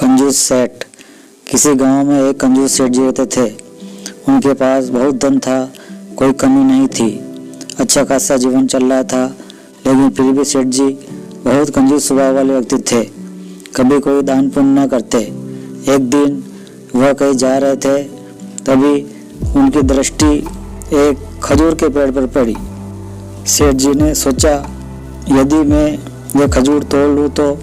कंजूस सेठ। किसी गांव में एक कंजूस सेठ जी रहते थे। उनके पास बहुत धन था, कोई कमी नहीं थी, अच्छा खासा जीवन चल रहा था। लेकिन फिर भी सेठ जी बहुत कंजूस स्वभाव वाले व्यक्ति थे, कभी कोई दान पुण्य न करते। एक दिन वह कहीं जा रहे थे, तभी उनकी दृष्टि एक खजूर के पेड़ पर पड़ी। सेठ जी ने सोचा, यदि मैं यह खजूर तोड़ लूँ तो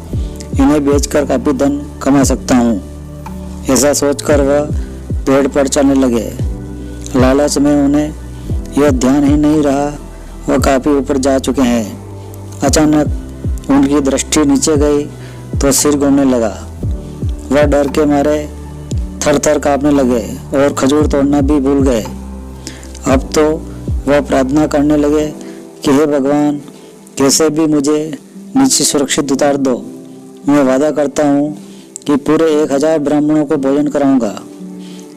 इन्हें बेचकर काफ़ी धन कमा सकता हूँ। ऐसा सोचकर वह पेड़ पर चढ़ने लगे। लालच में उन्हें यह ध्यान ही नहीं रहा, वह काफ़ी ऊपर जा चुके हैं। अचानक उनकी दृष्टि नीचे गई तो सिर घूमने लगा। वह डर के मारे थर थर काँपने लगे और खजूर तोड़ना भी भूल गए। अब तो वह प्रार्थना करने लगे कि हे भगवान, कैसे भी मुझे नीचे सुरक्षित उतार दो। मैं वादा करता हूँ कि पूरे 1000 ब्राह्मणों को भोजन कराऊंगा।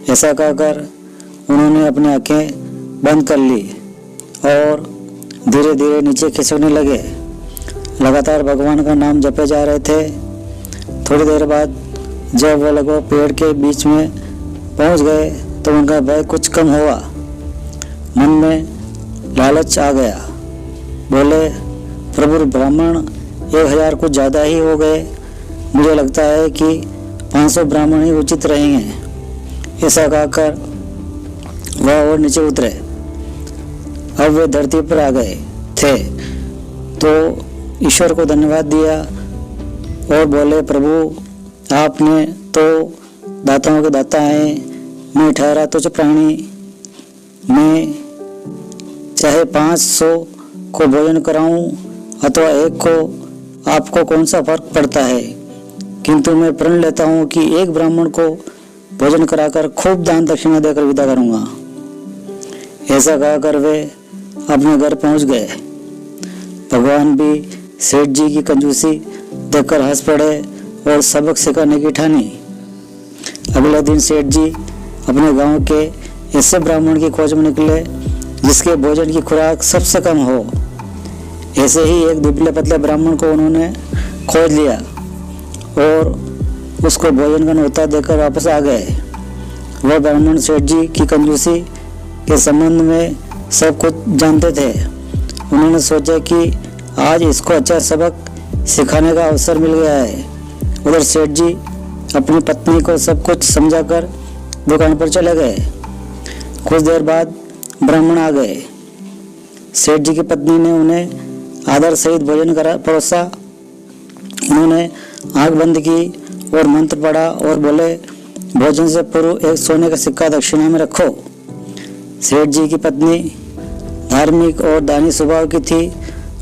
ऐसा कहकर उन्होंने अपनी आंखें बंद कर ली और धीरे धीरे नीचे खिसकने लगे। लगातार भगवान का नाम जपे जा रहे थे। थोड़ी देर बाद जब वह लगभग पेड़ के बीच में पहुंच गए तो उनका भय कुछ कम हुआ। मन में लालच आ गया। बोले, प्रभु, ब्राह्मण 1000 कुछ ज़्यादा ही हो गए। मुझे लगता है कि 500 ब्राह्मण ही उचित रहेंगे। ऐसा कहकर वह और नीचे उतरे। अब वे धरती पर आ गए थे तो ईश्वर को धन्यवाद दिया और बोले, प्रभु, आपने तो दाताओं के दाता हैं। मैं ठहरा तुच्छ प्राणी। मैं चाहे 500 को भोजन कराऊं अथवा एक को, आपको कौन सा फर्क पड़ता है। किंतु मैं प्रण लेता हूं कि एक ब्राह्मण को भोजन कराकर खूब दान दक्षिणा देकर विदा करूंगा। ऐसा कहकर वे अपने घर पहुंच गए। भगवान भी सेठ जी की कंजूसी देखकर हंस पड़े और सबक सिखाने की ठानी। अगले दिन सेठ जी अपने गांव के ऐसे ब्राह्मण की खोज में निकले जिसके भोजन की खुराक सबसे कम हो। ऐसे ही एक दुबले पतले ब्राह्मण को उन्होंने खोज लिया और उसको भोजन का न्योता देकर वापस आ गए। वह ब्राह्मण सेठ जी की कंजूसी के संबंध में सब कुछ जानते थे। उन्होंने सोचा कि आज इसको अच्छा सबक सिखाने का अवसर मिल गया है। उधर सेठ जी अपनी पत्नी को सब कुछ समझाकर दुकान पर चले गए। कुछ देर बाद ब्राह्मण आ गए। सेठ जी की पत्नी ने उन्हें आदर सहित भोजन परोसा। उन्होंने आंख बंद की और मंत्र पढ़ा और बोले, भोजन से पूर्व एक सोने का सिक्का दक्षिणा में रखो। सेठ जी की पत्नी धार्मिक और दानी स्वभाव की थी।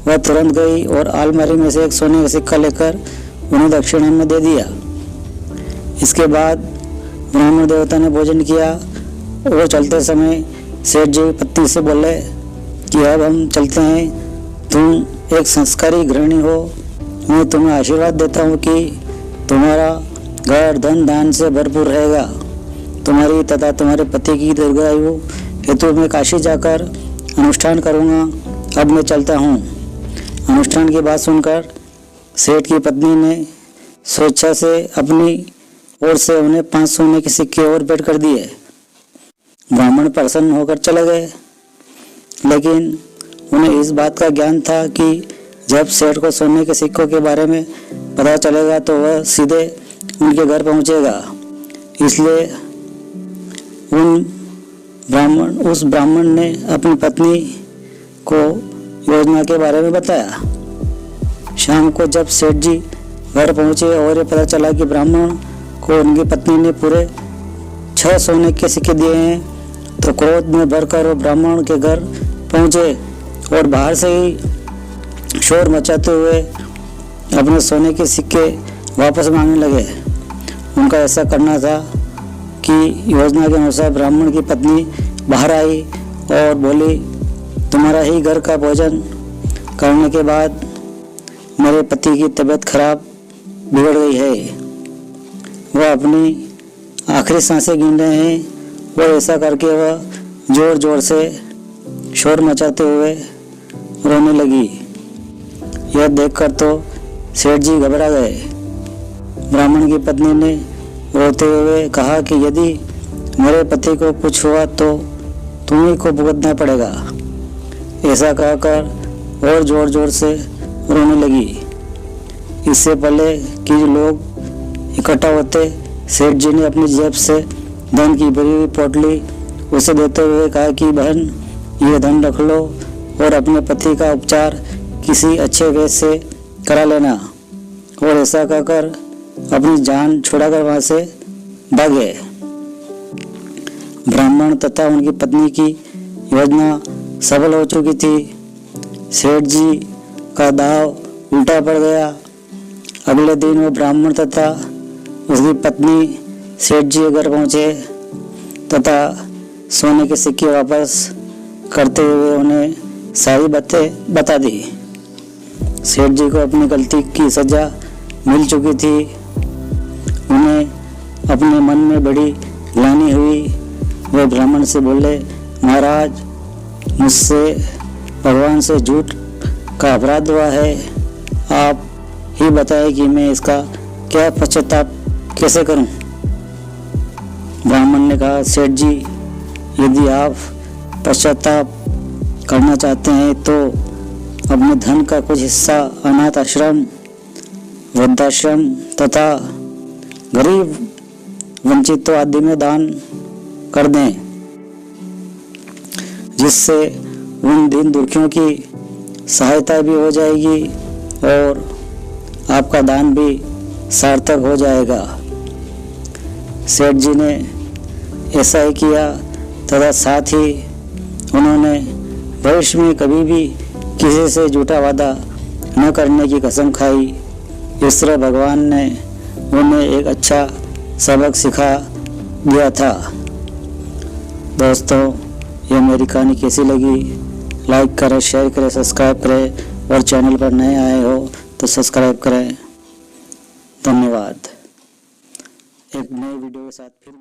वह तुरंत गई और अलमारी में से एक सोने का सिक्का लेकर उन्हें दक्षिणा में दे दिया। इसके बाद ब्राह्मण देवता ने भोजन किया। वो चलते समय सेठ जी की पत्नी से बोले कि अब हम चलते हैं। तुम एक संस्कारी गृहिणी हो। मैं तुम्हें आशीर्वाद देता हूँ कि तुम्हारा घर धन दान से भरपूर रहेगा। तुम्हारी तथा तुम्हारे पति की दीर्घायु हेतु मैं काशी जाकर अनुष्ठान करूँगा। अब मैं चलता हूँ। अनुष्ठान की बात सुनकर सेठ की पत्नी ने स्वेच्छा से अपनी ओर से उन्हें 5 सोने के सिक्के और भेंट कर दिए। ब्राह्मण प्रसन्न होकर चले गए, लेकिन उन्हें इस बात का ज्ञान था कि जब सेठ को सोने के सिक्कों के बारे में पता चलेगा तो वह सीधे उनके घर पहुंचेगा। इसलिए उस ब्राह्मण ने अपनी पत्नी को योजना के बारे में बताया। शाम को जब सेठ जी घर पहुंचे और ये पता चला कि ब्राह्मण को उनकी पत्नी ने पूरे 6 सोने के सिक्के दिए हैं, तो क्रोध में भरकर वो ब्राह्मण के घर पहुंचे और बाहर से ही शोर मचाते हुए अपने सोने के सिक्के वापस मांगने लगे। उनका ऐसा करना था कि योजना के अनुसार ब्राह्मण की पत्नी बाहर आई और बोली, तुम्हारा ही घर का भोजन करने के बाद मेरे पति की तबीयत खराब बिगड़ गई है। वह अपनी आखिरी सांसें गिन रहे हैं और ऐसा करके वह जोर जोर से शोर मचाते हुए रोने लगी। यह देखकर तो सेठ जी घबरा गए। ब्राह्मण की पत्नी ने रोते हुए कहा कि यदि मेरे पति को कुछ हुआ तो तुम्ही को भुगतना पड़ेगा। ऐसा कहकर और जोर जोर से रोने लगी। इससे पहले कि लोग इकट्ठा होते, सेठ जी ने अपनी जेब से धन की भरी हुई पोटली उसे देते हुए कहा कि बहन, ये धन रख लो और अपने पति का उपचार किसी अच्छे वैद्य से करा लेना। और ऐसा कहकर अपनी जान छुड़ाकर वहां से भागे। ब्राह्मण तथा उनकी पत्नी की योजना सफल हो चुकी थी। सेठ जी का दाव उल्टा पड़ गया। अगले दिन वो ब्राह्मण तथा उसकी पत्नी सेठ जी के घर पहुंचे तथा सोने के सिक्के वापस करते हुए उन्हें सारी बातें बता दी। सेठ जी को अपनी गलती की सजा मिल चुकी थी। उन्हें अपने मन में बड़ी ग्लानि हुई। वे ब्राह्मण से बोले, महाराज, मुझसे भगवान से झूठ का अपराध हुआ है। आप ही बताएं कि मैं इसका क्या पश्चाताप कैसे करूं। ब्राह्मण ने कहा, सेठ जी, यदि आप पश्चाताप करना चाहते हैं तो अपने धन का कुछ हिस्सा अनाथ आश्रम, वृद्धाश्रम तथा गरीब वंचितों आदि में दान कर दें, जिससे उन दीन दुखियों की सहायता भी हो जाएगी और आपका दान भी सार्थक हो जाएगा। सेठ जी ने ऐसा ही किया तथा साथ ही उन्होंने भविष्य में कभी भी किसी से झूठा वादा न करने की कसम खाई। इस तरह भगवान ने उन्हें एक अच्छा सबक सिखा दिया था। दोस्तों, ये मेरी कहानी कैसी लगी? लाइक करें, शेयर करें, सब्सक्राइब करें और चैनल पर नए आए हो तो सब्सक्राइब करें। धन्यवाद। एक नए वीडियो के साथ फिर